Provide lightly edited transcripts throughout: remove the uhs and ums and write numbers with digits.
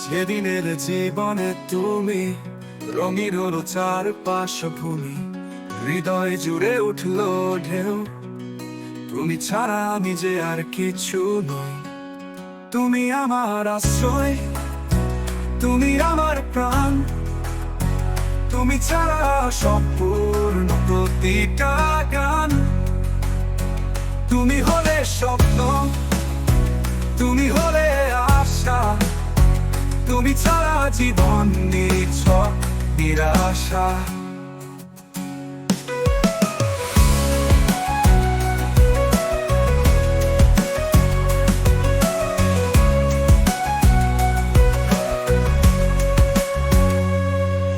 সেদিনের জীবনে তুমি রঙিন হলো চারপাশ ভূমি, হৃদয় জুড়ে উঠলো ঢেউ। তুমি ছাড়া আমি যে আর কিছু নই। তুমি আমার আশ্রয়, তুমি আমার প্রাণ। তুমি ছাড়া সম্পূর্ণ প্রতিটা গান। তুমি হলে স্বপ্ন, তুমি হলে আশা। তুমি ছাড়া জীবন নিছক নিরাশা।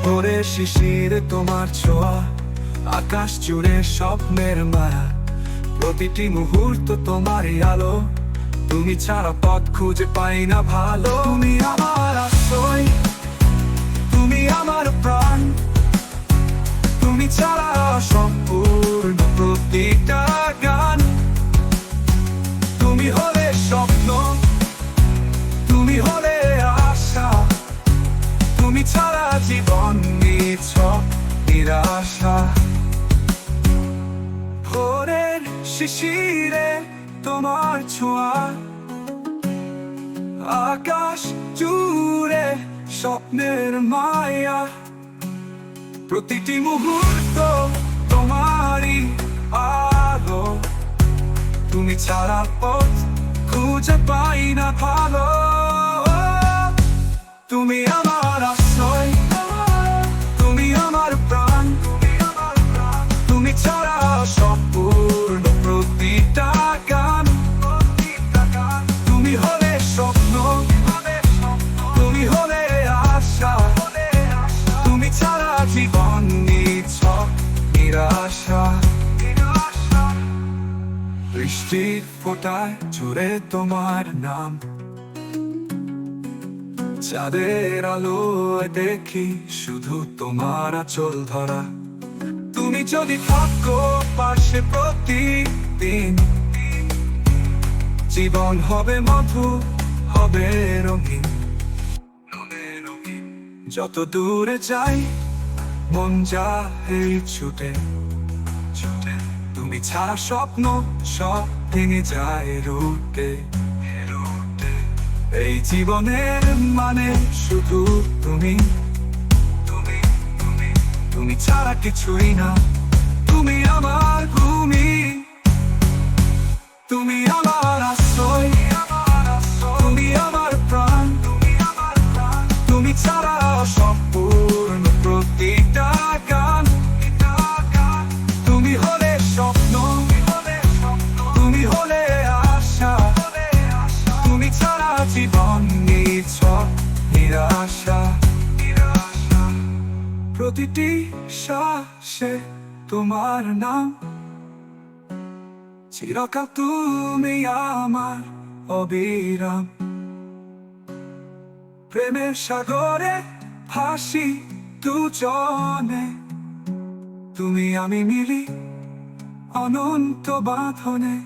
ভোরে শিশিরে তোমার ছোঁয়া, আকাশ জুড়ে স্বপ্নের মায়া। প্রতিটি মুহূর্ত তোমারই আলো, তুমি ছাড়া পথ খুঁজে পাই না ভালো। তুমি আমার আশ্রয়, তুমি আমার প্রাণ। তুমি ছাড়া সম্পূর্ণ প্রতিটা গান। তুমি হলে স্বপ্ন, তুমি হলে আশা। তুমি ছাড়া জীবন নিছক নিরাশা। ভোরের শিশিরে তোমার ছোঁয়া, আকাশ জুড়ে স্বপ্নের মায়া। প্রতিটি মুহূর্ত তোমারই আলো, তুমি ছাড়া পথ খুঁজে পাই না ভালো। তুমি আমার আশ্রয়, তুমি আমার প্রাণ। তুমি ছাড়া সম্পূর্ণ প্রতিটা গান। তুমি হলে স্বপ্ন, তুমি হলে আশা। তুমি ছাড়া জীবন নিছক নিরাশা। বৃষ্টির ফোঁটায় জুড়ে তোমার নাম, চাঁদের আলোয় দেখি শুধু তোমার আঁচল ধরা। তুমি যদি থাকো পাশে প্রতিদিন, জীবন হবে মধু, হবে রঙিন। যত দূরে যাই মন যায় ছুটে ছুটে। তুমি ছাড়া স্বপ্ন সব ভেঙে যায় রুটে। এই জীবনের মানে শুধু তুমি। তুমি তুমি তুমি ছাড়া কিছুই না। তুমি আমার ভূমি, তুমি আমার আশ্রয়, তুমি আমার প্রাণ। তুমি ছাড়া সম্পূর্ণ প্রতিটা গান। তুমি হলে স্বপ্ন, তুমি হলে আশা। তুমি ছাড়া জীবন নিছক নিরাশা। প্রতিটি শ্বাসে তোমার নাম, চিরকাল তুমি আমার অবিরাম। প্রেমের সাগরে ভাসি দুজনে, তুমি আমি মিলি অনন্ত বাঁধনে।